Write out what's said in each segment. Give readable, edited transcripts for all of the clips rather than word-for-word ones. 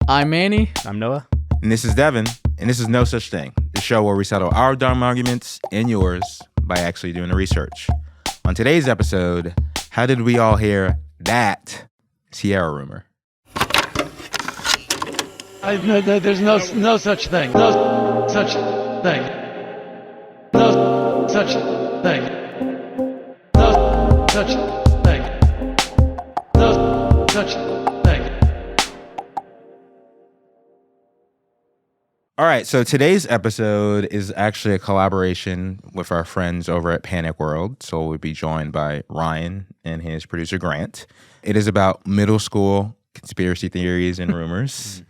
I'm Manny. I'm Noah. And this is Devin. And this is No Such Thing, the show where we settle our dumb arguments and yours by actually doing the research. On today's episode, how did we all hear that Ciara rumor? There's no such thing. No such thing. No such thing. No such thing. No such thing. All right, so today's episode is actually a collaboration with our friends over at Panic World. So we'll be joined by Ryan and his producer Grant. It is about middle school conspiracy theories and rumors.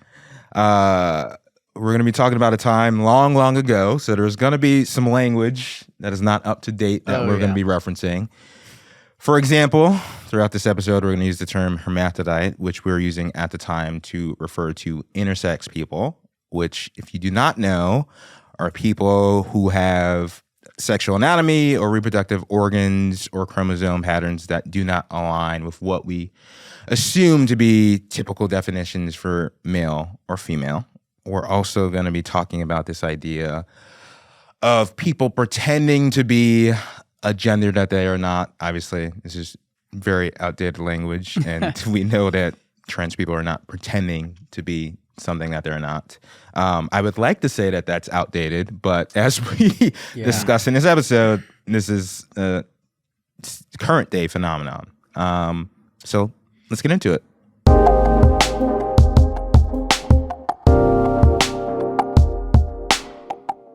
We're going to be talking about a time long, long ago. So there's going to be some language that is not up to date that we're going to be referencing. For example, throughout this episode, we're going to use the term hermaphrodite, which we were using at the time to refer to intersex people, which, if you do not know, are people who have sexual anatomy or reproductive organs or chromosome patterns that do not align with what we assume to be typical definitions for male or female. We're also going to be talking about this idea of people pretending to be a gender that they are not. Obviously, this is very outdated language, and we know that trans people are not pretending to be something that they're not. I would like to say that that's outdated, but as we discuss in this episode, this is a current day phenomenon. So let's get into it.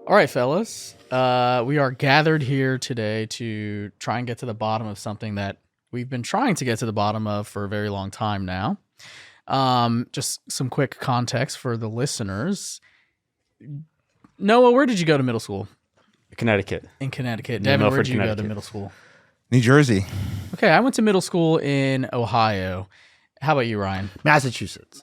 All right, fellas. We are gathered here today to try and get to the bottom of something that we've been trying to get to the bottom of for a very long time now. Just some quick context for the listeners. Noah, where did you go to middle school? Connecticut. In Connecticut. Devin, where did you go to middle school? New Jersey. Okay, I went to middle school in Ohio. How about you, Ryan? Massachusetts.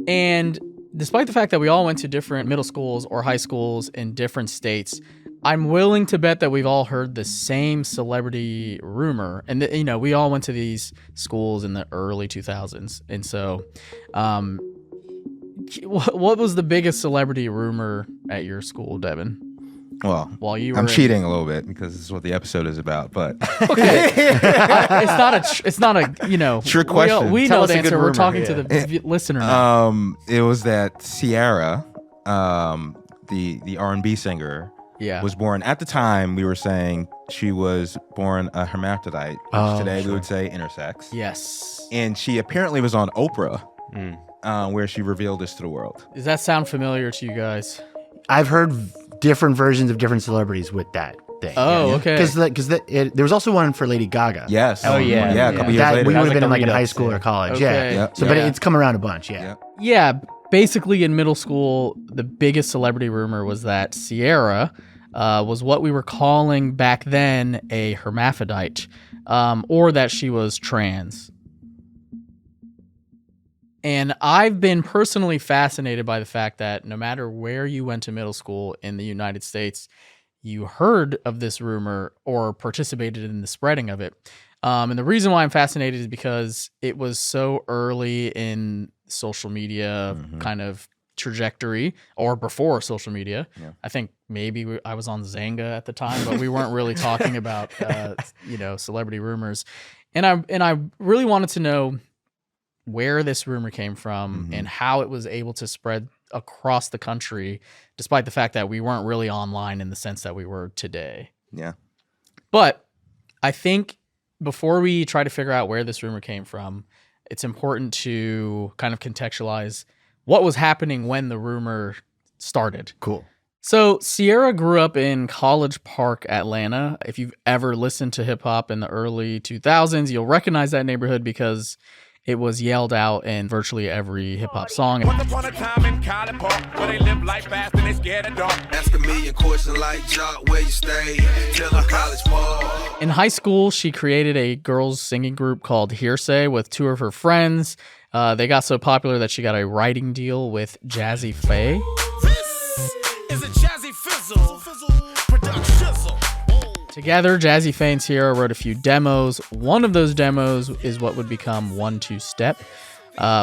And despite the fact that we all went to different middle schools or high schools in different states, I'm willing to bet that we've all heard the same celebrity rumor. And, we all went to these schools in the early 2000s. And so what was the biggest celebrity rumor at your school, Devin? Well, While you were I'm cheating a little bit because this is what the episode is about, but okay. It's not a trick question. We Tell know us the a good answer. We're rumor, talking to the listener. it was that Ciara, the R&B singer, was born. At the time, we were saying she was born a hermaphrodite, which today we would say intersex. Yes. And she apparently was on Oprah, where she revealed this to the world. Does that sound familiar to you guys? I've heard different versions of different celebrities with that thing. Oh, okay. Because there was also one for Lady Gaga. Yes. Oh, yeah. A couple years That later. we would have like been the in like in lead-up high school to- or college. Okay. Yeah. So, but it's come around a bunch. Yeah. Yeah, basically in middle school, the biggest celebrity rumor was that Ciara was what we were calling back then a hermaphrodite, or that she was trans. And I've been personally fascinated by the fact that no matter where you went to middle school in the United States, you heard of this rumor or participated in the spreading of it. And the reason why I'm fascinated is because it was so early in social media kind of trajectory, or before social media. Yeah. I think maybe I was on Zanga at the time, but we weren't really talking about celebrity rumors. And I really wanted to know where this rumor came from and how it was able to spread across the country, despite the fact that we weren't really online in the sense that we were today. Yeah. But I think before we try to figure out where this rumor came from, it's important to kind of contextualize what was happening when the rumor started. Cool. So Ciara grew up in College Park, Atlanta. If you've ever listened to hip hop in the early 2000s, you'll recognize that neighborhood because it was yelled out in virtually every hip hop song. Once upon a time in College Park, where they live life fast and they scared of dark. Ask a million questions like, Jock, where you stay? Tell them College Park. In high school, she created a girls singing group called Hearsay with two of her friends. They got so popular that she got a writing deal with Jazzy Faye. This is a Jazzy Fizzle production. Together, Jazzy Faye and Ciara wrote a few demos. One of those demos is what would become 1-2 Step.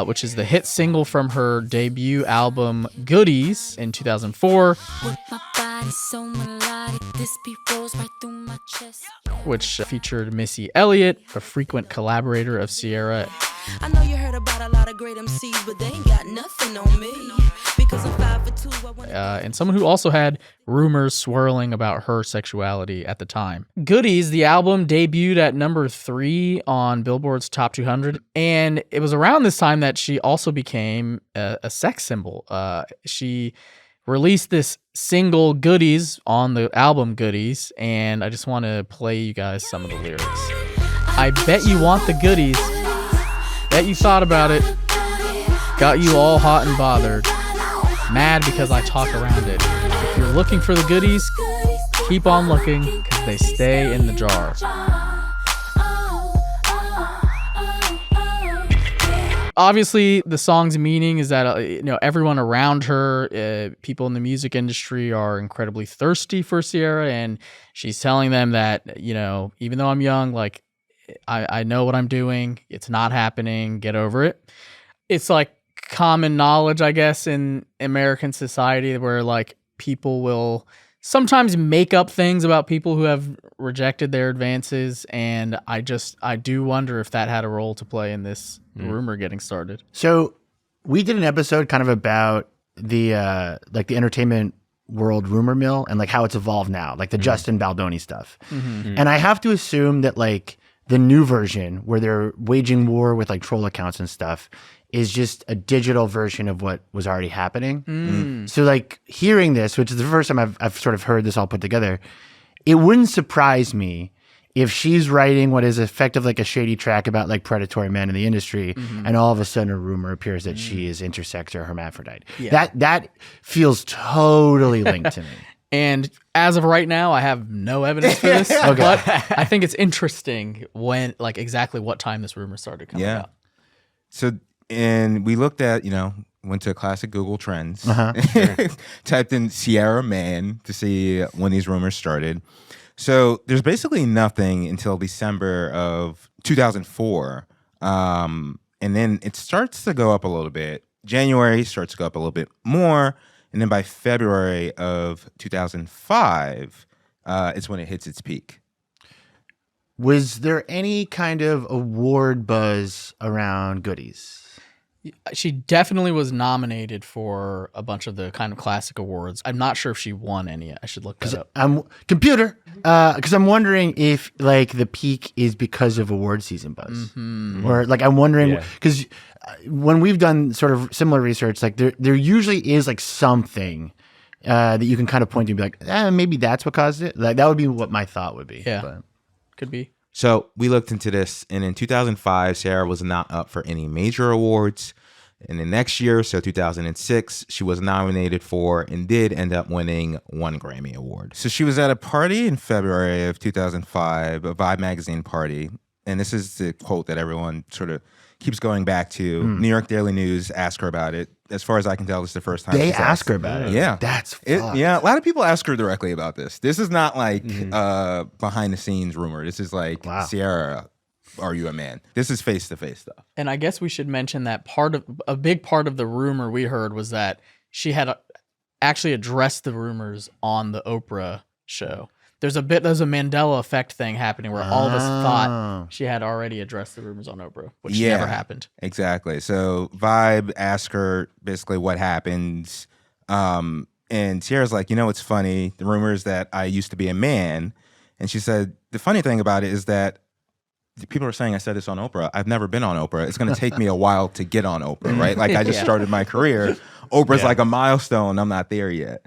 which is the hit single from her debut album Goodies in 2004, which featured Missy Elliott, a frequent collaborator of Ciara. I know you heard about a lot of great MCs, but they ain't got nothing on me. Because I'm 5'2". And someone who also had rumors swirling about her sexuality at the time. Goodies, the album, debuted at number 3 on Billboard's Top 200, and it was around this time that she also became a sex symbol. She released this single Goodies on the album Goodies, and I just want to play you guys some of the lyrics. I bet you want the goodies, bet you thought about it, got you all hot and bothered, mad because I talk around it. If you're looking for the goodies, keep on looking because they stay in the jar. Obviously, the song's meaning is that everyone around her, people in the music industry, are incredibly thirsty for Ciara, and she's telling them that even though I'm young, like I know what I'm doing. It's not happening. Get over it. It's like common knowledge, I guess, in American society where like people will sometimes make up things about people who have rejected their advances, and I do wonder if that had a role to play in this rumor getting started. So we did an episode kind of about the the entertainment world rumor mill and like how it's evolved now, like the Justin Baldoni stuff. And I have to assume that like the new version where they're waging war with like troll accounts and stuff is just a digital version of what was already happening. So like hearing this, which is the first time I've sort of heard this all put together, it wouldn't surprise me if she's writing what is effective like a shady track about like predatory men in the industry, and all of a sudden a rumor appears that she is intersex or hermaphrodite. That feels totally linked to me. And as of right now, I have no evidence for this, but I think it's interesting when, like, exactly what time this rumor started coming out. So, and we looked at, went to classic Google Trends, typed in Ciara man to see when these rumors started. So there's basically nothing until December of 2004. And then it starts to go up a little bit. January starts to go up a little bit more. And then by February of 2005, it's when it hits its peak. Was there any kind of award buzz around Goodies? She definitely was nominated for a bunch of the kind of classic awards. I'm not sure if she won any. I should look that up. Because I'm wondering if like the peak is because of award season buzz, or like I'm wondering because when we've done sort of similar research, like there usually is like something that you can kind of point to and be like, maybe that's what caused it. Like that would be what my thought would be. Yeah, but. Could be. So we looked into this, and in 2005, Ciara was not up for any major awards. And the next year, so 2006, she was nominated for and did end up winning 1 Grammy Award. So she was at a party in February of 2005, a Vibe magazine party. And this is the quote that everyone sort of keeps going back to. New York Daily News asked her about it. As far as I can tell, this is the first time they asked her about it. Yeah. That's fucked. Yeah, a lot of people ask her directly about this. This is not like behind the scenes rumor. This is like, Ciara, are you a man? This is face-to-face stuff. And I guess we should mention that a big part of the rumor we heard was that she had actually addressed the rumors on the Oprah show. There's a Mandela effect thing happening where all of us thought she had already addressed the rumors on Oprah, which never happened. Exactly. So Vibe asked her basically what happened. And Ciara's like, it's funny. The rumor is that I used to be a man. And she said, the funny thing about it is that people are saying I said this on Oprah. I've never been on Oprah. It's going to take me a while to get on Oprah, right? Like I just started my career. Oprah's like a milestone. I'm not there yet.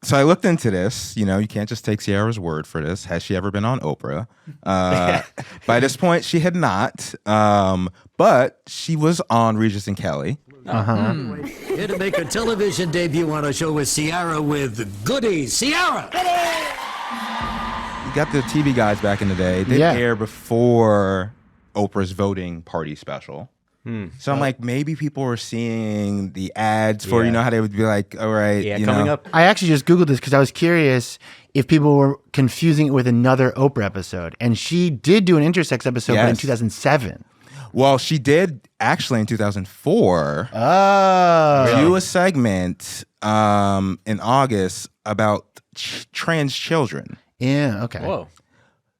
So I looked into this. You can't just take Ciara's word for this. Has she ever been on Oprah? By this point, she had not. But she was on Regis and Kelly. Here to make a television debut on a show with Ciara with Goodies. Ciara! You got the TV guys back in the day. They air before Oprah's voting party special. So I'm like, maybe people were seeing the ads for, how they would be like, all right, coming up. I actually just Googled this because I was curious if people were confusing it with another Oprah episode. And she did do an intersex episode but in 2007. Well, she did actually in 2004 do a segment in August about trans children. Yeah. Okay. Whoa.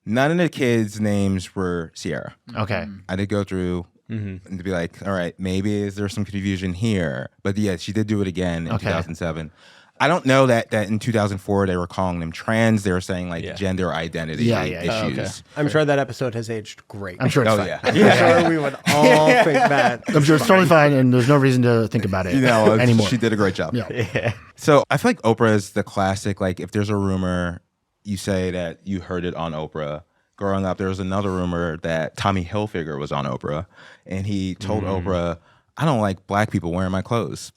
None of the kids' names were Ciara. Okay. I did go through and to be like, all right, maybe is there some confusion here? But yeah, she did do it again in 2007. I don't know that in 2004 they were calling them trans. They were saying like gender identity issues. okay. I'm sure that episode has aged great. I'm sure it's Oh fine. yeah. I'm sure we would all think that. I'm sure it's totally fine, and there's no reason to think about it anymore. She did a great job. Yeah. So I feel like Oprah is the classic. Like if there's a rumor, you say that you heard it on Oprah. Growing up, there was another rumor that Tommy Hilfiger was on Oprah, and he told Oprah, "I don't like black people wearing my clothes."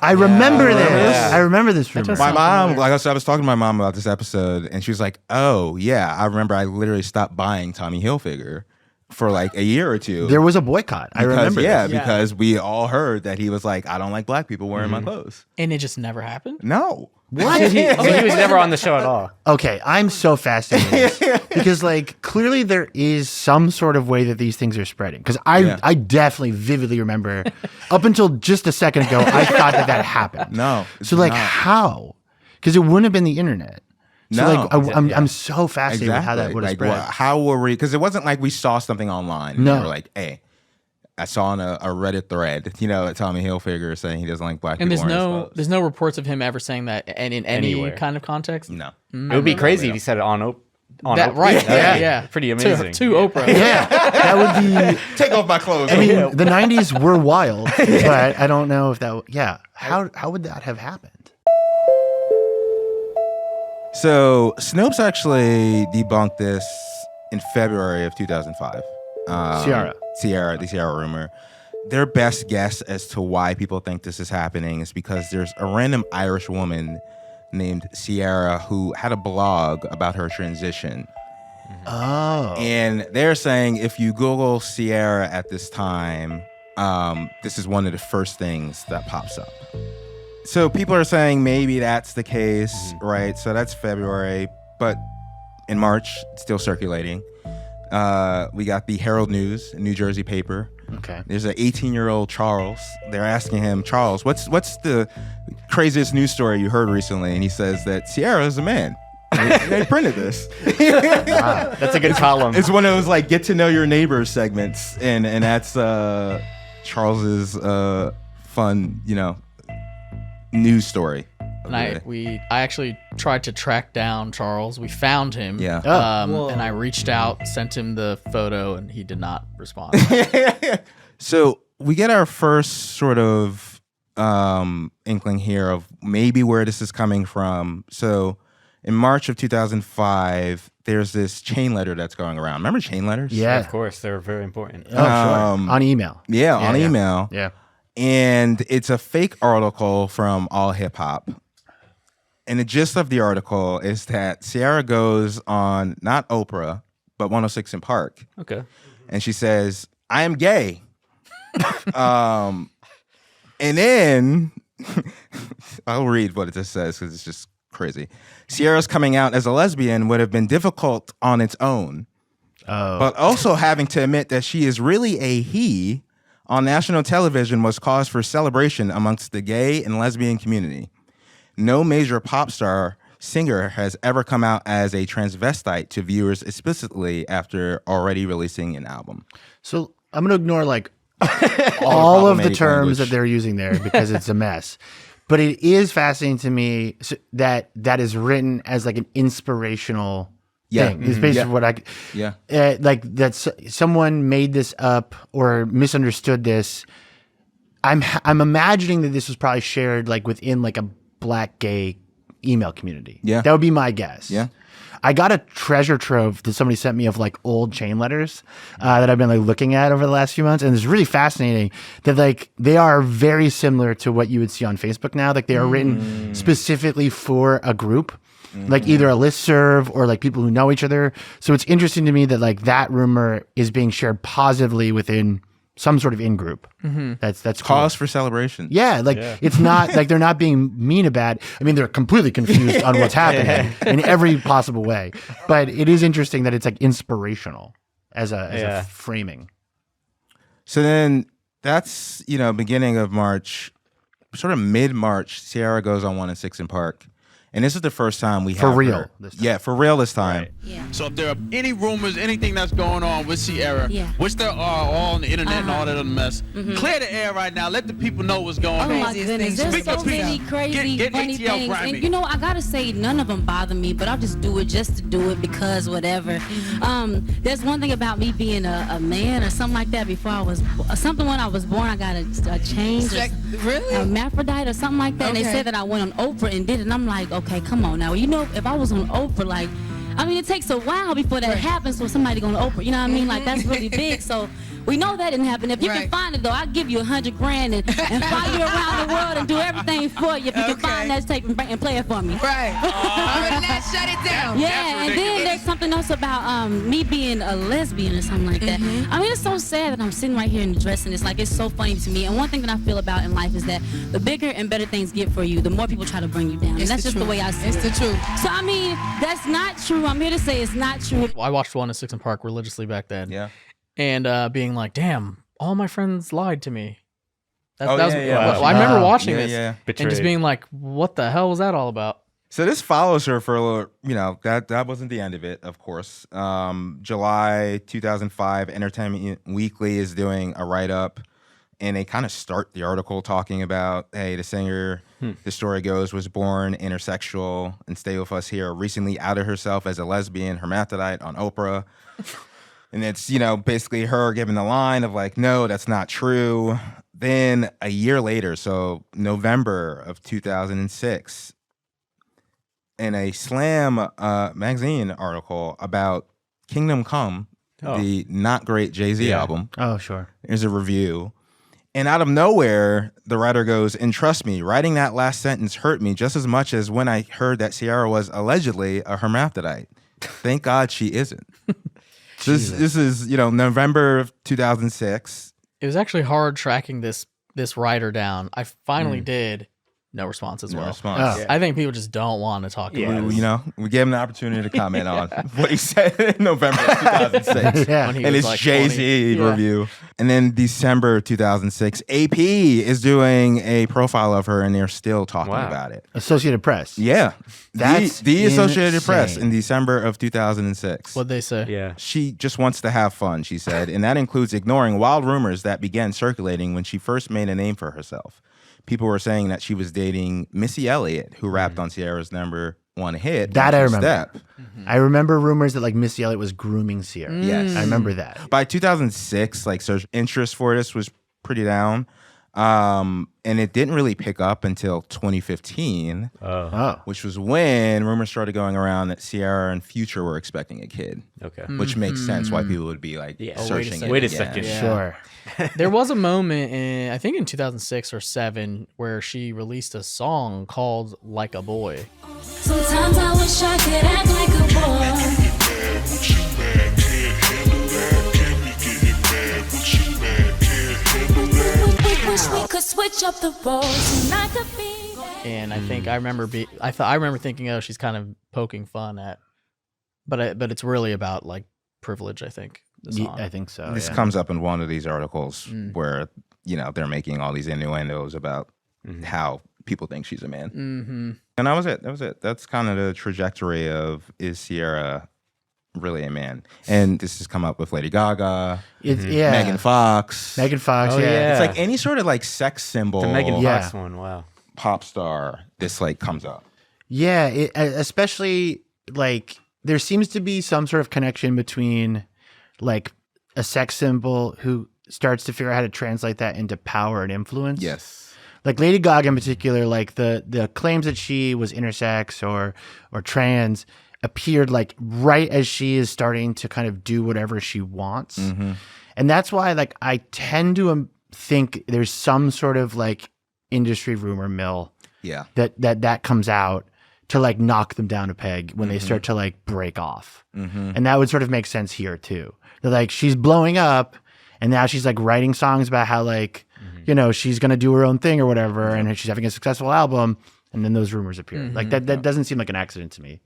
I remember this. Yeah. I remember this rumor. My mom, like I was talking to my mom about this episode, and she was like, "Oh yeah, I remember. I literally stopped buying Tommy Hilfiger for like a year or two. There was a boycott. I remember. Yeah, this. because we all heard that he was like, I don't like black people wearing my clothes. And it just never happened. No. What? So he was never on the show at all. Okay, I'm so fascinated because, like, clearly there is some sort of way that these things are spreading. Because I definitely vividly remember, up until just a second ago, I thought that happened. No. So, like, how? Because it wouldn't have been the internet. So, No. like, I'm so fascinated with how that would have Like, spread. how were we? Because it wasn't like we saw something online. And No. we were like, hey, I saw on a Reddit thread, that Tommy Hilfiger saying he doesn't like black And people wearing his there's no reports of him ever saying that and in any Anywhere. kind of context. clothes. It would be crazy if he said it on That Oprah. right. That'd be Yeah. Pretty amazing. To Oprah. Yeah, that would be. No. Take off my clothes. I mean, the 90s were wild, but I don't know if that. Yeah, how would that have happened? So Snopes actually debunked this in February of 2005. The Ciara rumor. Their best guess as to why people think this is happening is because there's a random Irish woman named Ciara who had a blog about her transition. Oh, And they're saying if you Google Ciara at this time, this is one of the first things that pops up. So people are saying maybe that's the case, right? So that's February, but in March, it's still circulating. We got the Herald News, a New Jersey paper. okay. There's an 18-year-old Charles. They're asking him, Charles, what's the craziest news story you heard recently? And he says that Ciara is a man. They printed this. That's a good column. It's one of those like get to know your neighbors segments, and that's Charles's fun, news story. And I actually tried to track down Charles. We found him. Yeah. And I reached out, sent him the photo, and he did not respond. So we get our first sort of inkling here of maybe where this is coming from. So in March of 2005, there's this chain letter that's going around. Remember chain letters? Yeah. Of course, they're very important. Oh, sure. On email. Yeah, on email. Yeah. And it's a fake article from All Hip Hop. And the gist of the article is that Ciara goes on not Oprah, but 106 in Park. Okay. And she says, I am gay. And then I'll read what it just says because it's just crazy. Ciara's coming out as a lesbian would have been difficult on its own. Oh. But also having to admit that she is really a he on national television was cause for celebration amongst the gay and lesbian community. No major pop star singer has ever come out as a transvestite to viewers explicitly after already releasing an album. So I'm going to ignore like all of the problematic terms language. that they're using there because it's a mess. But it is fascinating to me that is written as like an inspirational thing. It's basically what I like that someone made this up or misunderstood this. I'm imagining that this was probably shared like within like a black gay email community. Yeah. That would be my guess. Yeah. I got a treasure trove that somebody sent me of like old chain letters that I've been like looking at over the last few months. And it's really fascinating that like they are very similar to what you would see on Facebook now. Like they are written specifically for a group, like either a listserv or like people who know each other. So it's interesting to me that like that rumor is being shared positively within some sort of in-group. That's cool. Cause for celebration. Yeah, like it's not like they're not being mean about it. I mean, they're completely confused on what's happening in every possible way. But it is interesting that it's like inspirational as a framing. So then that's, beginning of March, sort of mid-March, Ciara goes on 1 and 6 in Park. And this is the first time we For have real her. this time. Yeah, for real this time. Right. Yeah. So if there are any rumors, anything that's going on with Ciara, Yeah. which there are all on the internet and all that other mess, clear the air right now. Let the people know what's going Oh on. my goodness, there's Speak so your many piece. crazy, Get funny ATL things, grimy. and you know, I gotta say, none of them bother me, but I'll just do it just to do it because whatever. There's one thing about me being a man or something like that. Before I was something when I was born, I got a change, Really? a hermaphrodite or something like that. And they Okay. said that I went on Oprah and did it, and I'm like, okay, come on now. You know, if I was on Oprah, like, I mean, it takes a while before that happens for somebody to go on Oprah. You know what I mean? Like, that's really big. So we know that didn't happen. If you can find it, though, I'll give you $100 grand and fly you around the world and do everything for you if you can find that tape and play it for me. Right. All right, let's shut it down. Yeah, and then there's something else about me being a lesbian or something like that. I mean, it's so sad that I'm sitting right here in the dress, and it's like, it's so funny to me. And one thing that I feel about in life is that the bigger and better things get for you, the more people try to bring you down. And that's just the way I see it. It's the truth. So, I mean, that's not true. I'm here to say it's not true. I watched 1 and 6 in Park religiously back then. Yeah. And being like, damn, all my friends lied to me. That Oh, was, yeah. well, I remember watching Yeah, this yeah. and Betrayed. just being like, what the hell was that all about? So this follows her for a little, that wasn't the end of it, of course. July 2005, Entertainment Weekly is doing a write-up, and they kind of start the article talking about, hey, the singer, the story goes, was born intersexual and stay with us here, recently outed herself as a lesbian hermaphrodite on Oprah. And it's, basically her giving the line of like, no, that's not true. Then a year later, so November of 2006, in a Slam magazine article about Kingdom Come, the not great Jay-Z album, Oh, sure. there's a review. And out of nowhere, the writer goes, and trust me, writing that last sentence hurt me just as much as when I heard that Ciara was allegedly a hermaphrodite. Thank God she isn't. This is, November of 2006. It was actually hard tracking this writer down. I finally did. No response as No well. response. I think people just don't want to talk about it. We gave him the opportunity to comment on what he said in November of 2006. Yeah. When he And was his like Jay-Z 20. review. And then December 2006, AP is doing a profile of her, and they're still talking about it. Associated Press. Yeah. That's the Associated Press insane. in December of 2006. What'd they say? Yeah. She just wants to have fun, she said, and that includes ignoring wild rumors that began circulating when she first made a name for herself. People were saying that she was dating Missy Elliott, who rapped on Ciara's #1 hit. That I One Two remember. Step. I remember rumors that like Missy Elliott was grooming Ciara. Yes. I remember that. By 2006, like search interest for this was pretty down. And it didn't really pick up until 2015, Oh. which was when rumors started going around that Ciara and Future were expecting a kid, Okay. which makes sense why people would be like Yeah. searching it. Wait a again. second. Yeah. Sure. There was a moment in, I think in 2006 or 7, where she released a song called Like a Boy. Sometimes I wish I could act like a boy. Wish we could switch up the roles and I could be. And I think I remember thinking, oh, she's kind of poking fun at, but it's really about like privilege, I think. The song. I think so. This yeah. comes up in one of these articles where, they're making all these innuendos about how people think she's a man. Mm-hmm. And that was it. That's kind of the trajectory of, is Ciara really a man? And this has come up with Lady Gaga, Yeah. Megan Fox. Megan Fox. Oh, yeah. yeah. It's like any sort of like sex symbol, The Megan Yeah. Fox one. Wow. pop star, this like comes up. Yeah, especially like there seems to be some sort of connection between like a sex symbol who starts to figure out how to translate that into power and influence. Yes. Like Lady Gaga in particular, like the claims that she was intersex or trans appeared like right as she is starting to kind of do whatever she wants. And that's why like I tend to think there's some sort of like industry rumor mill Yeah. that comes out to like knock them down a peg when they start to like break off. And that would sort of make sense here too. That like she's blowing up and now she's like writing songs about how like, she's going to do her own thing or whatever. And she's having a successful album. And then those rumors appear. Like that doesn't seem like an accident to me.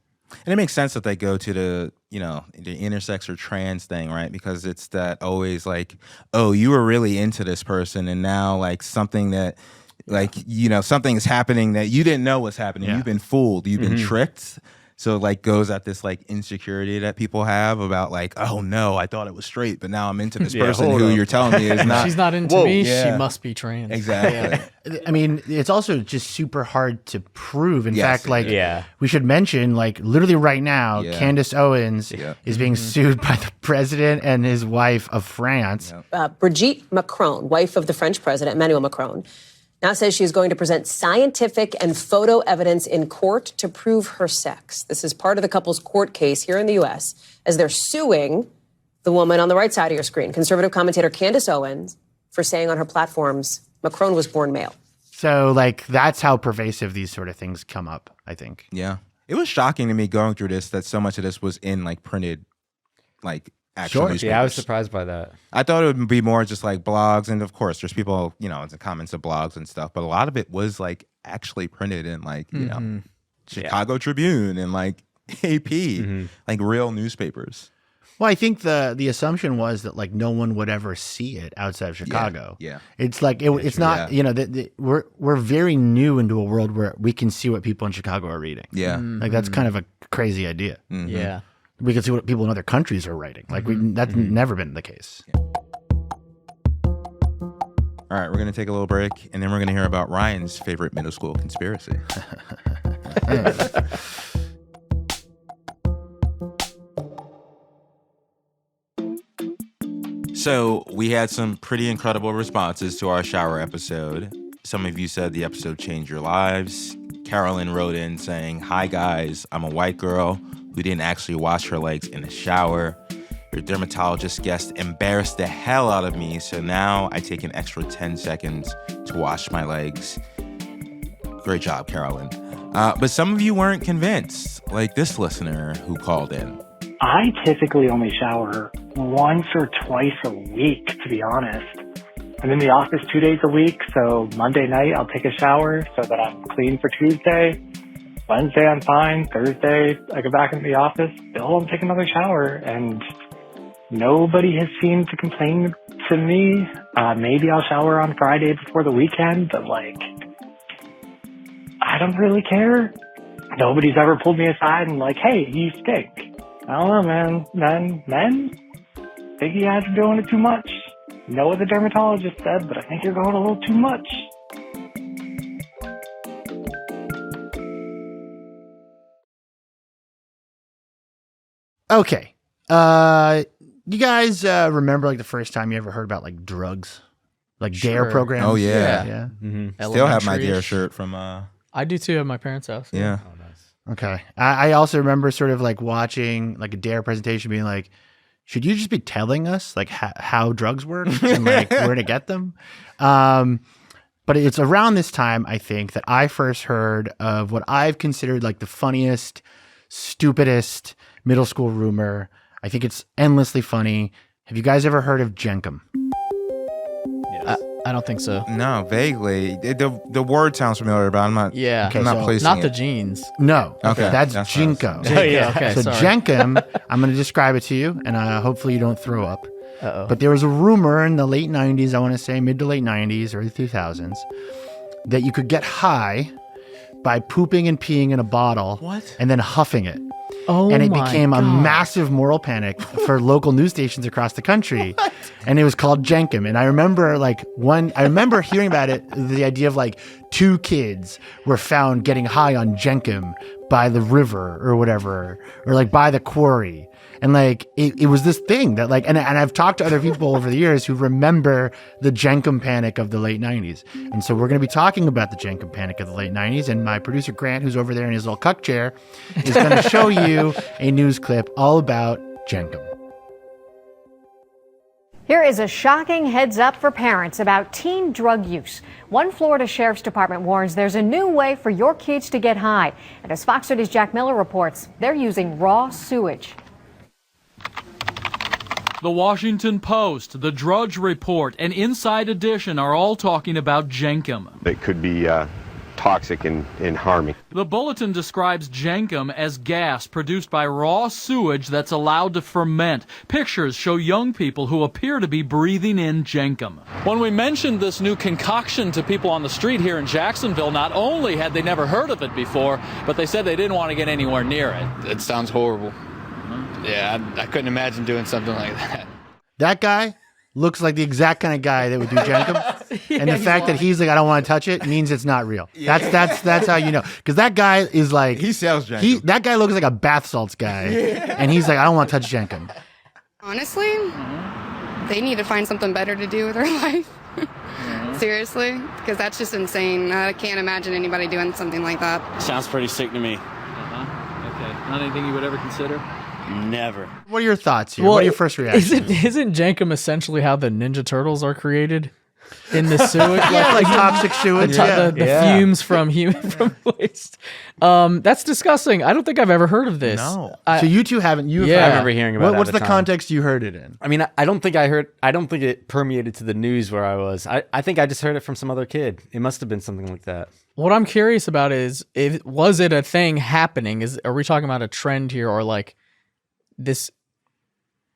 And it makes sense that they go to the intersex or trans thing, right? Because it's that always like, oh, you were really into this person, and now like something that, like, something's happening that you didn't know was happening. Yeah. You've been fooled. You've been tricked. So it like goes at this like insecurity that people have about like, oh no, I thought it was straight, but now I'm into this person who you're telling me is not. She's not into me. Yeah. She must be trans. Exactly. I mean, it's also just super hard to prove. In Yes, fact, like, yeah. we should mention, like, literally right now, Yeah. Candace Owens Yeah. is being sued by the president and his wife of France. Brigitte Macron, wife of the French president, Emmanuel Macron, now says she is going to present scientific and photo evidence in court to prove her sex. This is part of the couple's court case here in the U.S. as they're suing the woman on the right side of your screen, conservative commentator Candace Owens, for saying on her platforms, Macron was born male. So, like, that's how pervasive these sort of things come up, I think. Yeah. It was shocking to me going through this that so much of this was in like printed, like actual newspapers. Yeah, I was surprised by that. I thought it would be more just like blogs, and of course there's people, in the comments of blogs and stuff, but a lot of it was like actually printed in like, Chicago Tribune and like AP, like real newspapers. Well, I think the assumption was that like no one would ever see it outside of Chicago. Yeah. It's like it's not, we're very new into a world where we can see what people in Chicago are reading. Yeah. Like that's kind of a crazy idea. Yeah. We can see what people in other countries are writing. Like that's never been the case. All right, we're going to take a little break, and then we're going to hear about Ryan's favorite middle school conspiracy. So we had some pretty incredible responses to our shower episode. Some of you said the episode changed your lives. Carolyn wrote in saying, "Hi guys, I'm a white girl who didn't actually wash her legs in the shower. Your dermatologist guest embarrassed the hell out of me, so now I take an extra 10 seconds to wash my legs." Great job, Carolyn. But some of you weren't convinced, like this listener who called in. I typically only shower once or twice a week, to be honest. I'm in the office 2 days a week, so Monday night I'll take a shower so that I'm clean for Tuesday. Wednesday I'm fine. Thursday I go back into the office. Still I'll take another shower, and nobody has seemed to complain to me. Maybe I'll shower on Friday before the weekend, but like, I don't really care. Nobody's ever pulled me aside and like, hey, you stink. I don't know, man. Men? Think you guys are doing it too much. Know what the dermatologist said, but I think you're going a little too much. Okay. You guys remember like the first time you ever heard about like drugs? Like DARE Sure. programs? Oh, yeah. Yeah. Still have my Elementary-ish. DARE shirt from... I do too at my parents' house. yeah. Okay. I also remember sort of like watching like a DARE presentation being like, should you just be telling us like how drugs work and like where to get them? But it's around this time, I think, that I first heard of what I've considered like the funniest, stupidest middle school rumor. I think it's endlessly funny. Have you guys ever heard of Jenkum? I don't think so. No, vaguely. The word sounds familiar, but I'm not. Yeah. Okay, I'm not so placing Not it. the jeans. No. Okay, That's that's what I was Jinko. saying. Oh, yeah. Okay. So sorry. Jenkum, I'm going to describe it to you, and hopefully you don't throw up. Uh-oh. But there was a rumor in the late 90s, I want to say mid to late 90s, early 2000s, that you could get high by pooping and peeing in a bottle and then huffing it. Oh, and it my became a God. massive moral panic for local news stations across the country. And it was called Jenkum. And I remember hearing about it, the idea of like 2 kids were found getting high on Jenkum by the river or whatever, or like by the quarry. And like, it was this thing that like, and I've talked to other people over the years who remember the Jenkum panic of the late 90s. And so we're going to be talking about the Jenkum panic of the late 90s. And my producer Grant, who's over there in his little cuck chair, is going to show you a news clip all about Jenkum. Here is a shocking heads up for parents about teen drug use. One Florida Sheriff's Department warns there's a new way for your kids to get high. And as Fox 30's Jack Miller reports, they're using raw sewage. The Washington Post, the Drudge Report, and Inside Edition are all talking about Jenkum. It could be toxic and harming. The bulletin describes Jenkum as gas produced by raw sewage that's allowed to ferment. Pictures show young people who appear to be breathing in Jenkum. When we mentioned this new concoction to people on the street here in Jacksonville, not only had they never heard of it before, but they said they didn't want to get anywhere near it. It sounds horrible. Yeah, I couldn't imagine doing something like that. That guy looks like the exact kind of guy that would do Jenkum. And the fact that he's like, I don't want to touch it, means it's not real. Yeah. That's how you know. Because that guy is like, he sells Jenkum. That guy looks like a bath salts guy. And he's like, I don't want to touch Jenkum. Honestly, they need to find something better to do with their life. Seriously, because that's just insane. I can't imagine anybody doing something like that. Sounds pretty sick to me. Okay. Not anything you would ever consider? Never. What are your thoughts here? What are your first reactions? Isn't Jenkum essentially how the Ninja Turtles are created? In the sewage? like toxic sewage. The fumes from waste. That's disgusting. I don't think I've ever heard of this. No. So you two haven't. I remember hearing about it. What's at the time. context you heard it in? I mean, I don't think it permeated to the news where I was. I think I just heard it from some other kid. It must have been something like that. What I'm curious about is, was it a thing happening? Are we talking about a trend here, or like this?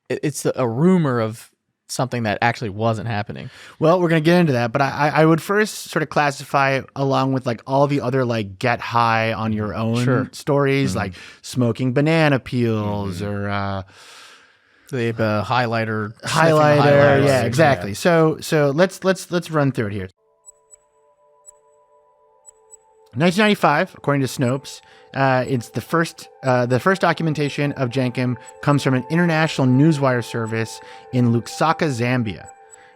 It's a rumor of something that actually wasn't happening. Well, we're going to get into that, but I would first sort of classify it along with like all the other like get high on your own stories, like smoking banana peels or the highlighter. Yeah, exactly. Yeah. So let's run through it here. 1995, according to Snopes, it's the first documentation of Jenkum comes from an international newswire service in Lusaka, Zambia.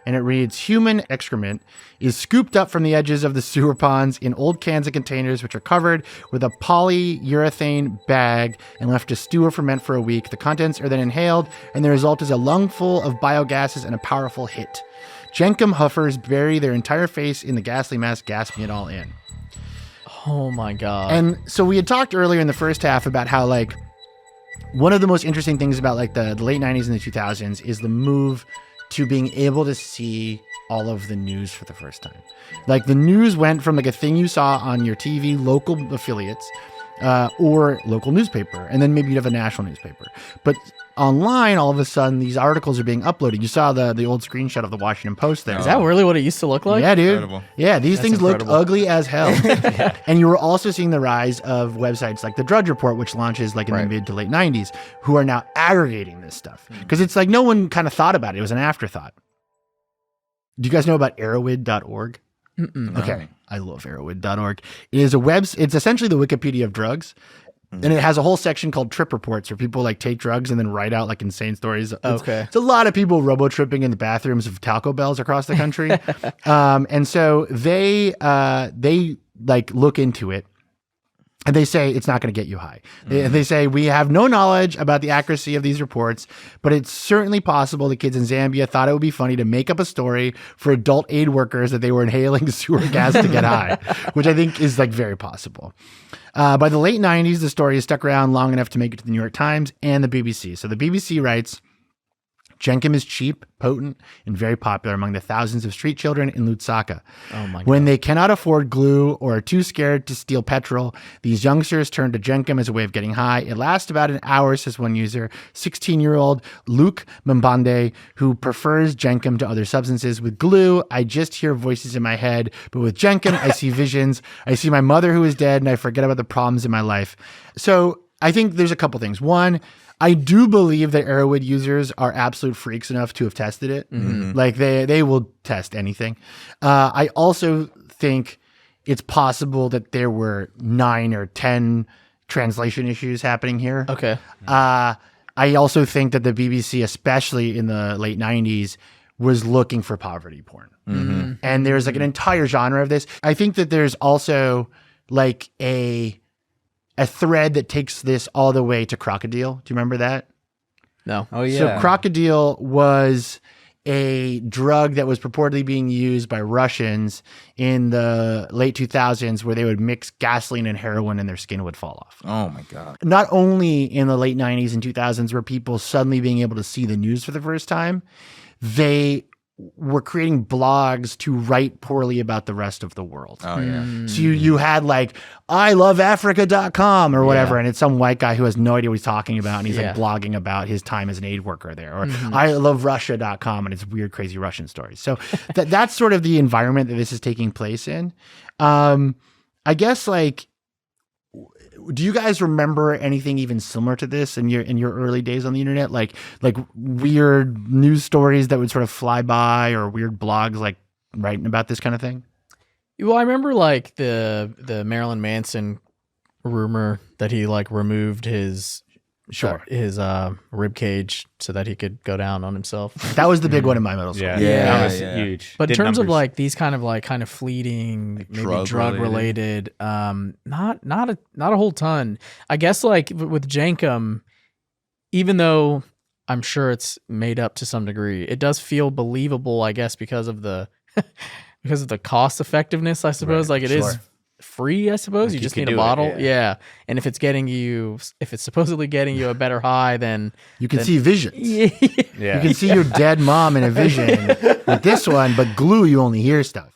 And it reads, human excrement is scooped up from the edges of the sewer ponds in old cans and containers, which are covered with a polyurethane bag and left to stew or ferment for a week. The contents are then inhaled, and the result is a lungful of biogases and a powerful hit. Jenkum huffers bury their entire face in the ghastly mess, gasping it all in. Oh my God. And so we had talked earlier in the first half about how like one of the most interesting things about like the late 90s and the 2000s is the move to being able to see all of the news for the first time. Like the news went from like a thing you saw on your TV, local affiliates, or local newspaper, and then maybe you'd have a national newspaper. But online, all of a sudden, these articles are being uploaded. You saw the old screenshot of the Washington Post there. Is that really what it used to look like? Yeah, dude. Incredible. Yeah, these things looked incredible. ugly as hell. And you were also seeing the rise of websites like the Drudge Report, which launches like in the mid to late 90s, who are now aggregating this stuff. Because it's like no one kind of thought about it. It was an afterthought. Do you guys know about arrowid.org? Okay. I love arrowid.org. It is it's essentially the Wikipedia of drugs. And it has a whole section called trip reports where people like take drugs and then write out like insane stories. It's a lot of people robo-tripping in the bathrooms of Taco Bells across the country. And so they like look into it. And they say it's not going to get you high. They say, we have no knowledge about the accuracy of these reports, but it's certainly possible the kids in Zambia thought it would be funny to make up a story for adult aid workers that they were inhaling sewer gas to get high, which I think is like very possible. By the late 90s, the story has stuck around long enough to make it to the New York Times and the BBC. So the BBC writes, Jenkum is cheap, potent, and very popular among the thousands of street children in Lusaka. Oh my God. When they cannot afford glue or are too scared to steal petrol, these youngsters turn to Jenkum as a way of getting high. It lasts about an hour, says one user. 16-year-old Luke Mbande, who prefers Jenkum to other substances. With glue, I just hear voices in my head, but with Jenkum, I see visions. I see my mother who is dead, and I forget about the problems in my life. So I think there's a couple things. One, I do believe that Arrowwood users are absolute freaks enough to have tested it. Like they will test anything. I also think it's possible that there were 9 or 10 translation issues happening here. Okay. I also think that the BBC, especially in the late 90s, was looking for poverty porn. And there's like an entire genre of this. I think that there's also like a thread that takes this all the way to Crocodile. Do you remember that? No. Oh, yeah. So Crocodile was a drug that was purportedly being used by Russians in the late 2000s where they would mix gasoline and heroin and their skin would fall off. Oh, my God. Not only in the late 90s and 2000s were people suddenly being able to see the news for the first time, they were creating blogs to write poorly about the rest of the world. Oh, yeah. So you had like, iloveafrica.com or whatever, and it's some white guy who has no idea what he's talking about, and he's like blogging about his time as an aid worker there. Or iloverussia.com, and it's weird, crazy Russian stories. So that's sort of the environment that this is taking place in. I guess, like, do you guys remember anything even similar to this in your early days on the internet? Like weird news stories that would sort of fly by, or weird blogs like writing about this kind of thing? Well, I remember like the Marilyn Manson rumor that he like removed his rib cage so that he could go down on himself. That was the big one in my middle school. That was huge. But in terms of like these kind of fleeting, like maybe drug related, not a whole ton. I guess like with Jenkum, even though I'm sure it's made up to some degree, it does feel believable, I guess, because of the cost effectiveness, I suppose. Like it is free, I suppose. Like you just need a bottle. And if it's supposedly getting you a better high, then you can see visions. You can see your dead mom in a vision with this one, but glue, you only hear stuff.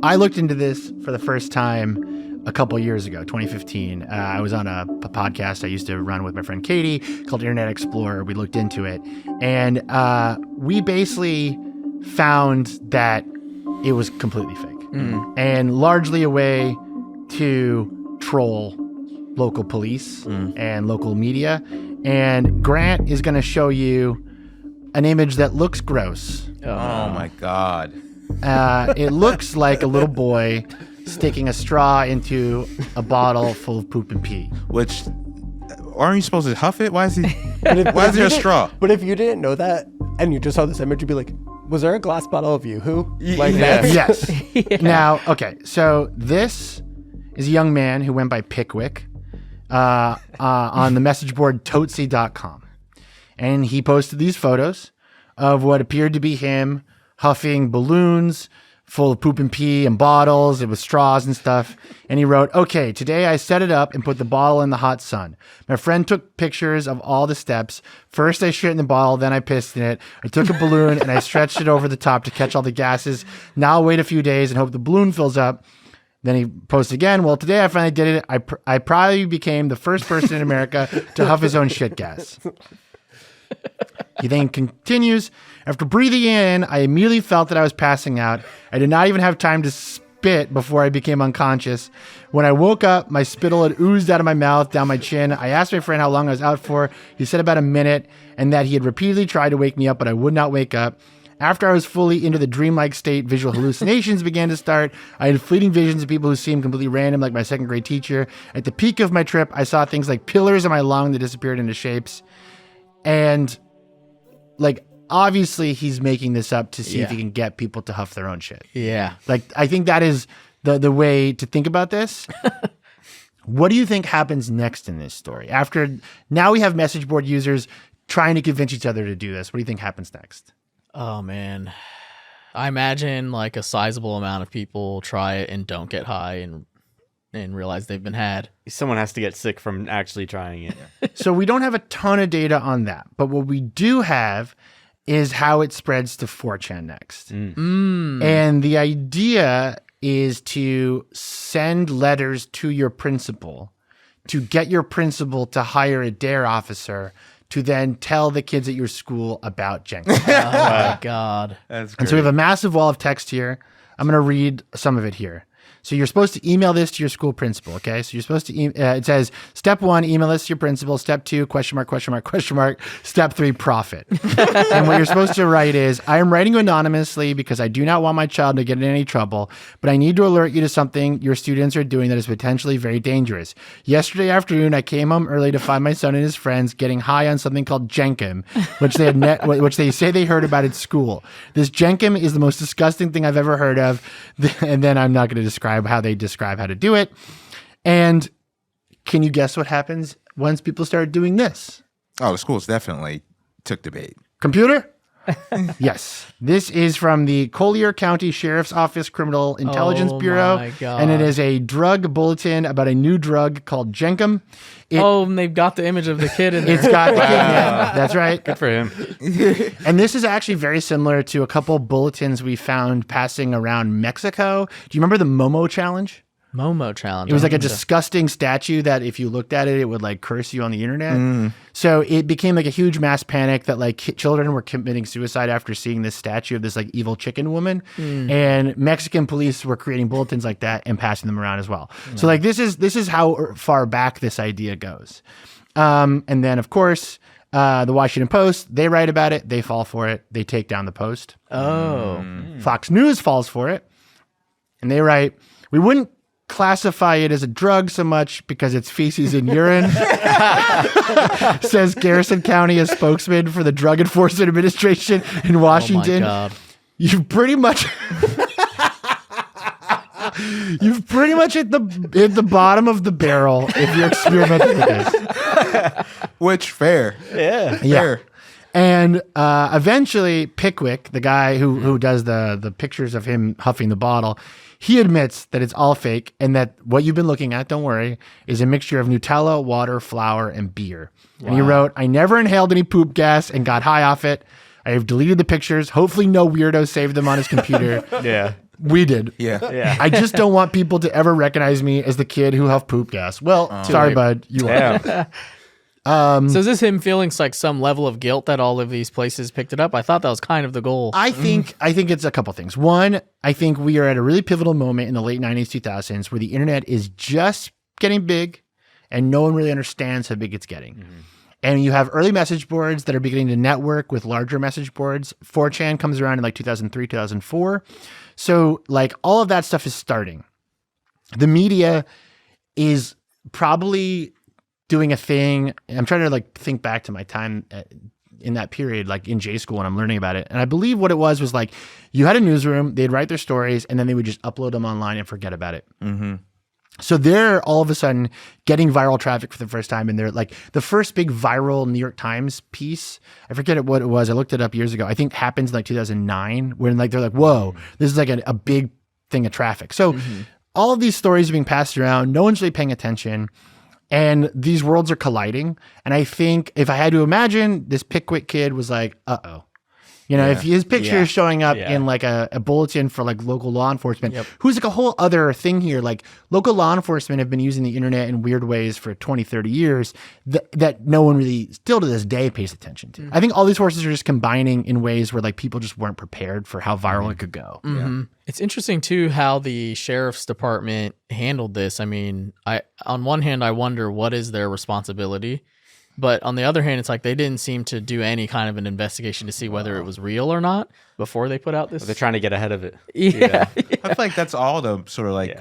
I looked into this for the first time a couple years ago, 2015. I was on a podcast I used to run with my friend Katie called Internet Explorer. We looked into it, and we basically found that it was completely fake and largely a way to troll local police and local media. And Grant is going to show you an image that looks gross. Oh my God. It looks like a little boy sticking a straw into a bottle full of poop and pee. Which, aren't you supposed to huff it? Why is there a straw? But if you didn't know that and you just saw this image, you'd be like, was there a glass bottle of Yoo-hoo? Like that? Yes. Now, okay, so this is a young man who went by Pickwick on the message board Tootsie.com. And he posted these photos of what appeared to be him huffing balloons full of poop and pee and bottles. It was straws and stuff. And he wrote, "Okay, today I set it up and put the bottle in the hot sun. My friend took pictures of all the steps. First I shit in the bottle, then I pissed in it. I took a balloon and I stretched it over the top to catch all the gases. Now I'll wait a few days and hope the balloon fills up." Then he posts again, "Well, today I finally did it. I probably became the first person in America to huff his own shit gas." He then continues, "After breathing in, I immediately felt that I was passing out. I did not even have time to spit before I became unconscious. When I woke up, my spittle had oozed out of my mouth, down my chin. I asked my friend how long I was out for. He said about a minute, and that he had repeatedly tried to wake me up, but I would not wake up. After I was fully into the dreamlike state, visual hallucinations began to start. I had fleeting visions of people who seemed completely random, like my second grade teacher. At the peak of my trip, I saw things like pillars in my lung that disappeared into shapes." And like, obviously he's making this up to see if he can get people to huff their own shit. Yeah. Like, I think that is the way to think about this. What do you think happens next in this story? After now we have message board users trying to convince each other to do this. What do you think happens next? Oh man. I imagine like a sizable amount of people try it and don't get high and realize they've been had. Someone has to get sick from actually trying it. So we don't have a ton of data on that, but what we do have is how it spreads to 4chan next. And the idea is to send letters to your principal to get your principal to hire a DARE officer to then tell the kids at your school about Jenkum. Oh my God. That's great. And so we have a massive wall of text here. I'm going to read some of it here. So you're supposed to email this to your school principal, okay? So you're supposed to, it says, step 1, email this to your principal. Step 2, question mark, question mark, question mark. Step 3, profit. And what you're supposed to write is, I am writing you anonymously because I do not want my child to get in any trouble, but I need to alert you to something your students are doing that is potentially very dangerous. Yesterday afternoon, I came home early to find my son and his friends getting high on something called Jenkum, which they say they heard about at school. This Jenkum is the most disgusting thing I've ever heard of. And then I'm not going to describe how they describe how to do it. And can you guess what happens once people start doing this? Oh, the schools definitely took the bait. Computer? Yes. This is from the Collier County Sheriff's Office Criminal Intelligence Bureau. My God. And it is a drug bulletin about a new drug called Jenkum. And they've got the image of the kid in there. It's got the kid. Yeah, that's right. Good for him. And this is actually very similar to a couple bulletins we found passing around Mexico. Do you remember the Momo challenge? Momo challenge. It was like a disgusting statue that if you looked at it, it would like curse you on the internet. So it became like a huge mass panic that like children were committing suicide after seeing this statue of this like evil chicken woman. And Mexican police were creating bulletins like that and passing them around as well. So like this is how far back this idea goes. And then of course, the Washington Post, they write about it. They fall for it. They take down the Post. Fox News falls for it. And they write, we wouldn't classify it as a drug so much because it's feces and urine, says Garrison County, a spokesman for the Drug Enforcement Administration in Washington. Oh my God. You've pretty much hit the bottom of the barrel if you're experimenting with this. Which fair. Yeah. Fair. And eventually Pickwick, the guy who does the pictures of him huffing the bottle, he admits that it's all fake and that what you've been looking at, don't worry, is a mixture of Nutella, water, flour, and beer. Wow. And he wrote, I never inhaled any poop gas and got high off it. I have deleted the pictures. Hopefully no weirdo saved them on his computer. Yeah. We did. Yeah. I just don't want people to ever recognize me as the kid who huffed poop gas. Well, sorry, bud. You are. So is this him feeling like some level of guilt that all of these places picked it up? I thought that was kind of the goal. I think it's a couple things. One, I think we are at a really pivotal moment in the late 90s, 2000s where the internet is just getting big and no one really understands how big it's getting. And you have early message boards that are beginning to network with larger message boards. 4chan comes around in like 2003, 2004. So like all of that stuff is starting. The media is probably doing a thing. I'm trying to like think back to my time in that period, like in J school when I'm learning about it. And I believe what it was like you had a newsroom, they'd write their stories and then they would just upload them online and forget about it. So they're all of a sudden getting viral traffic for the first time. And they're like the first big viral New York Times piece. I forget what it was. I looked it up years ago. I think happens in like 2009 when like, they're like, whoa, this is like a big thing of traffic. So all of these stories are being passed around. No one's really paying attention. And these worlds are colliding. And I think if I had to imagine, this Pickwick kid was like, uh-oh. You know, if his picture is showing up in like a bulletin for like local law enforcement, who's like a whole other thing here. Like local law enforcement have been using the internet in weird ways for 20, 30 years that no one really still to this day pays attention to. I think all these forces are just combining in ways where like people just weren't prepared for how viral it could go. It's interesting too how the sheriff's department handled this. I mean, on one hand, I wonder what is their responsibility. But on the other hand, it's like they didn't seem to do any kind of an investigation to see whether it was real or not before they put out this. They're trying to get ahead of it. Yeah. I feel like that's all the sort of like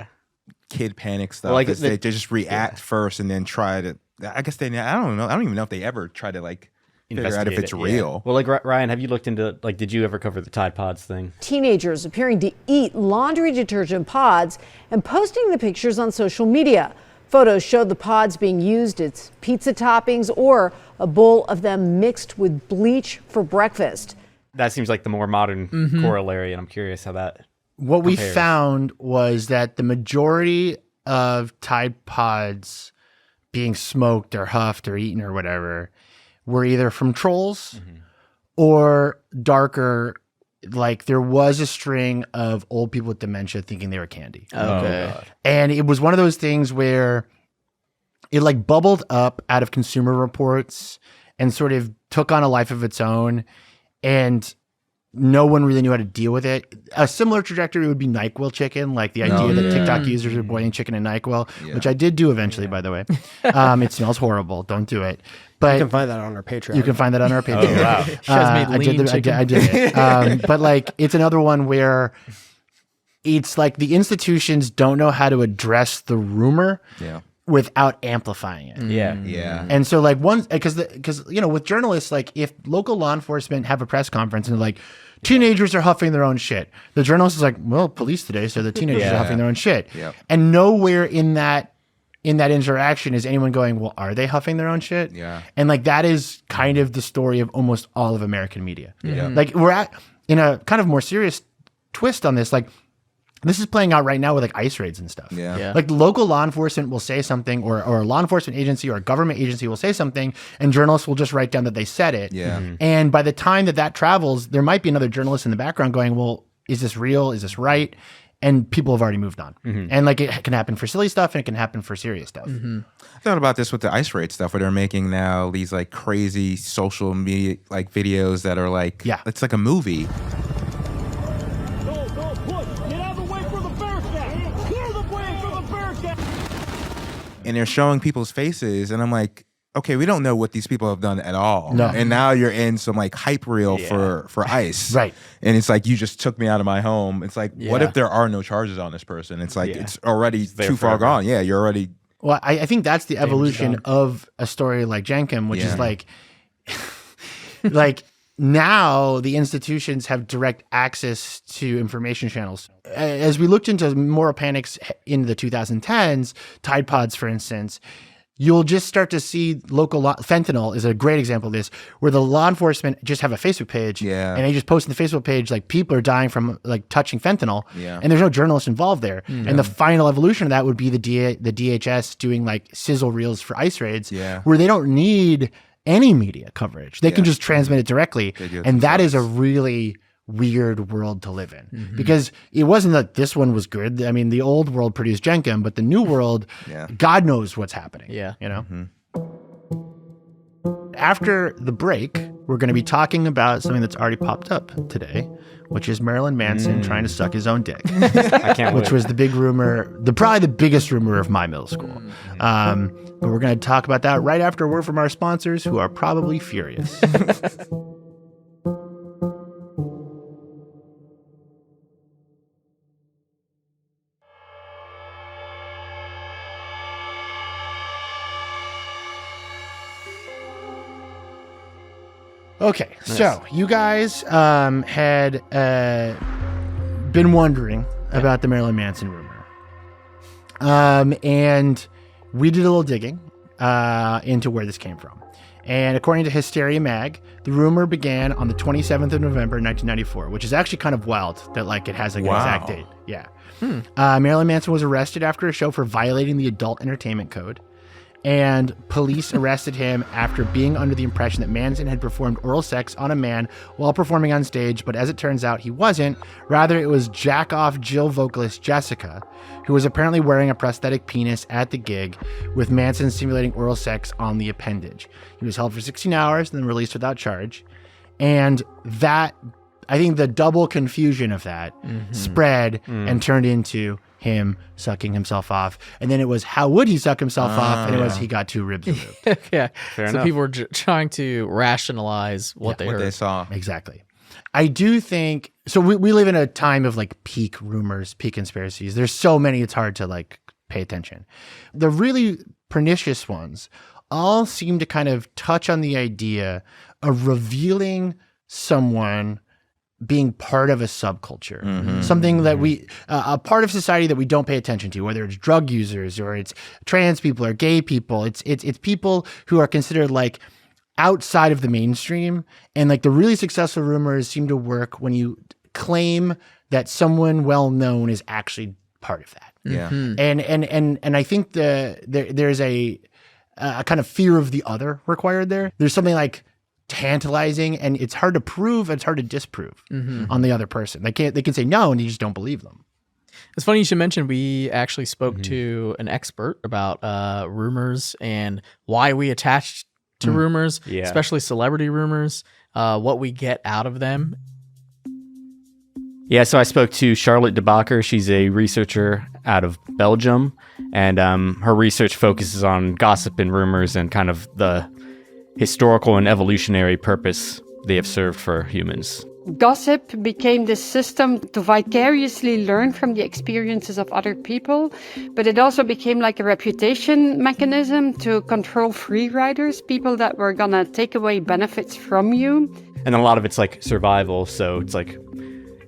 kid panic stuff. Like they just react first and then try to. I guess I don't know. I don't even know if they ever try to like figure out if it's real. Well, like Ryan, have you looked into like? Did you ever cover the Tide Pods thing? Teenagers appearing to eat laundry detergent pods and posting the pictures on social media. Photos showed the pods being used as pizza toppings or a bowl of them mixed with bleach for breakfast. That seems like the more modern corollary, and I'm curious how that What compares. we found was that the majority of Tide Pods being smoked or huffed or eaten or whatever were either from trolls or darker. Like there was a string of old people with dementia thinking they were candy. Okay. And it was one of those things where it like bubbled up out of Consumer Reports and sort of took on a life of its own. And no one really knew how to deal with it. A similar trajectory would be NyQuil chicken, like the idea that TikTok users are boiling chicken in NyQuil, which I did do eventually, by the way. It smells horrible. Don't do it. But you can find that on our Patreon. You can find that on our Patreon. Oh, wow. She has made lean chicken. I did it. But like, it's another one where it's like the institutions don't know how to address the rumor without amplifying it. Yeah. And so like because you know, with journalists, like if local law enforcement have a press conference and they're like, teenagers are huffing their own shit. The journalist is like, well, police today said the teenagers are huffing their own shit. And nowhere in that in that interaction is anyone going, well, are they huffing their own shit? Yeah. And like that is kind of the story of almost all of American media. Yeah. Like we're at in a kind of more serious twist on this. Like this is playing out right now with like ICE raids and stuff. Yeah. Like local law enforcement will say something or a law enforcement agency or a government agency will say something and journalists will just write down that they said it. Yeah. And by the time that travels, there might be another journalist in the background going, well, is this real? Is this right? And people have already moved on. And like it can happen for silly stuff and it can happen for serious stuff. I thought about this with the ICE raid stuff where they're making now these like crazy social media like videos that are like, it's like a movie. And they're showing people's faces, and I'm like, okay, we don't know what these people have done at all. No. And now you're in some like hype reel for ICE. Right. And it's like, you just took me out of my home. It's like, what Yeah. if there are no charges on this person? It's like, it's already there too far forever. gone. Yeah, you're already. Well, I think that's the evolution done. of a story like Jenkum, which Yeah. is like, like now the institutions have direct access to information channels. As we looked into moral panics in the 2010s, Tide Pods, for instance, you'll just start to see local fentanyl is a great example of this, where the law enforcement just have a Facebook page, and they just post in the Facebook page like people are dying from like touching fentanyl, and there's no journalist involved there. And the final evolution of that would be the DHS doing like sizzle reels for ICE raids, where they don't need any media coverage; they can just transmit it directly, and that is a really weird world to live in because it wasn't that this one was good. I mean, the old world produced Jenkum, but the new world, God knows what's happening. Yeah. You know? After the break, we're going to be talking about something that's already popped up today, which is Marilyn Manson trying to suck his own dick. I can't Which wait. was the big rumor, probably the biggest rumor of my middle school. But we're going to talk about that right after a word from our sponsors, who are probably furious. Okay, so you guys had been wondering about the Marilyn Manson rumor. And we did a little digging into where this came from. And according to Hysteria Mag, the rumor began on the 27th of November, 1994, which is actually kind of wild that like it has like an exact date. Yeah. Marilyn Manson was arrested after a show for violating the Adult Entertainment Code. And police arrested him after being under the impression that Manson had performed oral sex on a man while performing on stage, but as it turns out, he wasn't. Rather, it was Jack-Off Jill vocalist Jessica, who was apparently wearing a prosthetic penis at the gig, with Manson simulating oral sex on the appendage. He was held for 16 hours and then released without charge. And that, I think the double confusion of that spread and turned into him sucking himself off. And then it was, how would he suck himself off? And it was, he got 2 ribs removed. Yeah. Fair so enough. people were trying to rationalize what they heard. They saw. Exactly. I do think, so we live in a time of like peak rumors, peak conspiracies. There's so many, it's hard to like pay attention. The really pernicious ones all seem to kind of touch on the idea of revealing someone being part of a subculture, something that we, a part of society that we don't pay attention to, whether it's drug users or it's trans people or gay people. It's people who are considered like outside of the mainstream. And like the really successful rumors seem to work when you claim that someone well known is actually part of that. Yeah. And I think there's a kind of fear of the other required there. There's something like tantalizing, and it's hard to prove, it's hard to disprove on the other person. They can say no, and you just don't believe them. It's funny you should mention we actually spoke to an expert about rumors and why we attach to rumors, especially celebrity rumors, what we get out of them. Yeah, so I spoke to Charlotte de Bakker. She's a researcher out of Belgium, and her research focuses on gossip and rumors and kind of the historical and evolutionary purpose they have served for humans. Gossip became this system to vicariously learn from the experiences of other people, but it also became like a reputation mechanism to control free riders, people that were gonna take away benefits from you. And a lot of it's like survival, so it's like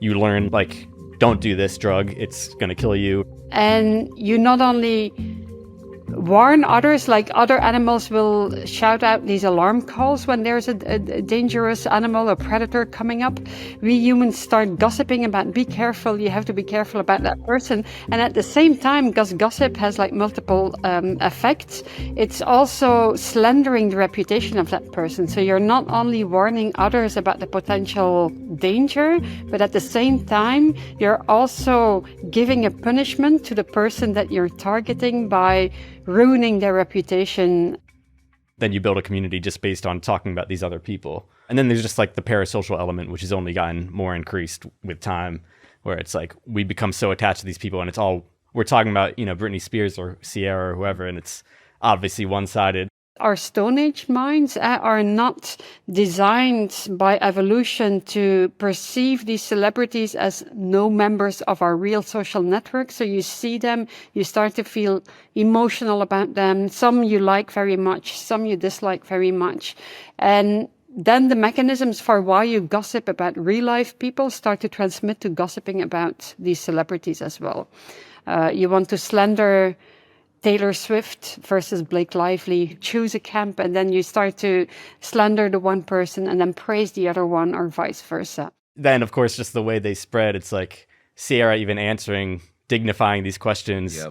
you learn like, don't do this drug, it's gonna kill you. And you not only warn others, like other animals will shout out these alarm calls when there's a dangerous animal or predator coming up. We humans start gossiping about, be careful, you have to be careful about that person. And at the same time, because gossip has like multiple effects, it's also slandering the reputation of that person. So you're not only warning others about the potential danger, but at the same time, you're also giving a punishment to the person that you're targeting by ruining their reputation. Then you build a community just based on talking about these other people. And then there's just like the parasocial element, which has only gotten more increased with time, where it's like we become so attached to these people and it's all, we're talking about, you know, Britney Spears or Ciara or whoever, and it's obviously one-sided. Our Stone Age minds are not designed by evolution to perceive these celebrities as no members of our real social network. So you see them, you start to feel emotional about them. Some you like very much, some you dislike very much. And then the mechanisms for why you gossip about real life people start to transmit to gossiping about these celebrities as well. You want to slander Taylor Swift versus Blake Lively, choose a camp, and then you start to slander the one person and then praise the other one, or vice versa. Then, of course, just the way they spread, it's like Ciara even answering, dignifying these questions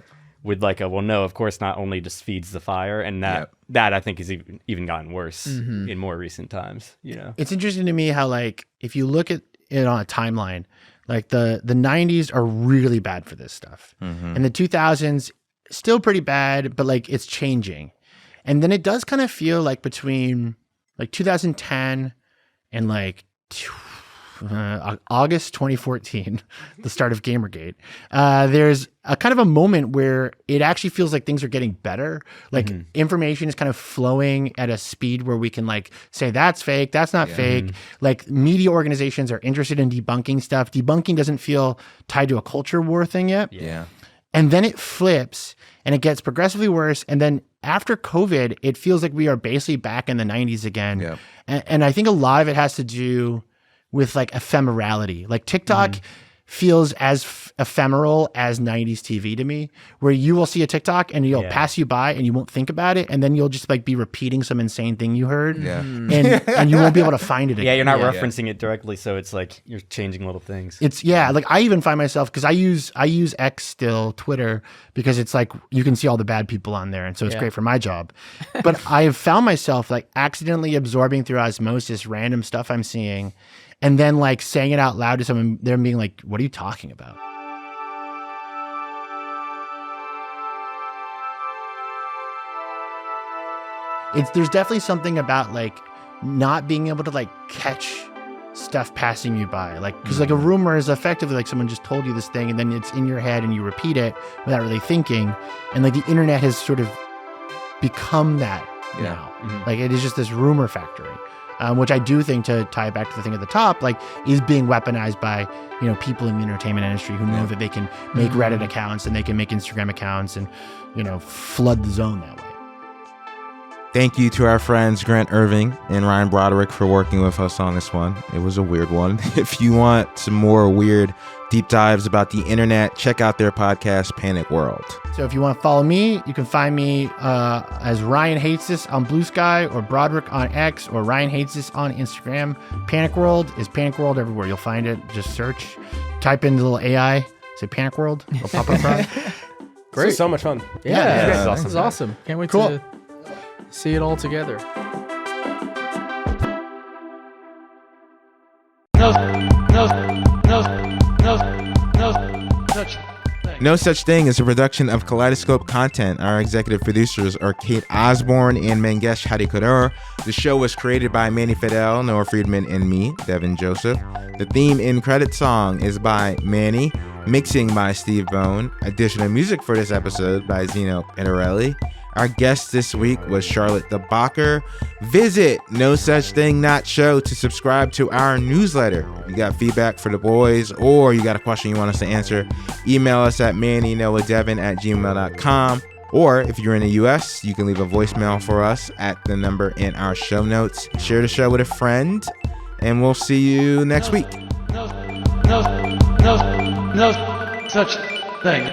with like a, well, no, of course not, only just feeds the fire. And that I think has even gotten worse in more recent times, you know? It's interesting to me how, like, if you look at it on a timeline, like the 90s are really bad for this stuff. And the 2000s, still pretty bad, but like it's changing. And then it does kind of feel like between like 2010 and like August 2014, the start of Gamergate, there's a kind of a moment where it actually feels like things are getting better. Like information is kind of flowing at a speed where we can like say that's fake, that's not fake. Like media organizations are interested in debunking stuff. Debunking doesn't feel tied to a culture war thing yet. And then it flips and it gets progressively worse. And then after COVID, it feels like we are basically back in the 90s again. And I think a lot of it has to do with like ephemerality. Like TikTok feels as ephemeral as 90s TV to me, where you will see a TikTok and you'll pass you by and you won't think about it. And then you'll just like be repeating some insane thing you heard. And you won't be able to find it again. Yeah, you're not referencing it directly. So it's like you're changing little things. It's like I even find myself, because I use X still, Twitter, because it's like you can see all the bad people on there. And so it's great for my job. But I've found myself like accidentally absorbing through osmosis random stuff I'm seeing, and then like saying it out loud to someone, they're being like, what are you talking about? There's definitely something about like not being able to like catch stuff passing you by. Like, because like a rumor is effectively like someone just told you this thing and then it's in your head and you repeat it without really thinking. And like the internet has sort of become that now. Like it is just this rumor factory. Which I do think, to tie it back to the thing at the top, like is being weaponized by, you know, people in the entertainment industry who know that they can make Reddit accounts and they can make Instagram accounts and, you know, flood the zone that way. Thank you to our friends Grant Irving and Ryan Broderick for working with us on this one. It was a weird one. If you want some more weird deep dives about the internet, check out their podcast, Panic World. So if you want to follow me, you can find me as Ryan Hates This on Blue Sky, or Broderick on X, or Ryan Hates This on Instagram. Panic World is Panic World everywhere. You'll find it. Just search, type in the little AI, say Panic World, it'll pop up. Great. This is so much fun. This is awesome. Can't wait to see it all together. No Such Thing is a production of Kaleidoscope Content. Our executive producers are Kate Osborne and Mangesh Harikurur. The show was created by Manny Fidel, Noah Friedman, and me, Devin Joseph. The theme and credit song is by Manny, mixing by Steve Bone. Additional music for this episode by Zeno Pinarelli. Our guest this week was Charlotte DeBacher. Visit No Such Thing Not Show to subscribe to our newsletter. If you got feedback for the boys, or you got a question you want us to answer, email us at mannynoahdevin@gmail.com. Or if you're in the US, you can leave a voicemail for us at the number in our show notes. Share the show with a friend, and we'll see you next week. No such thing.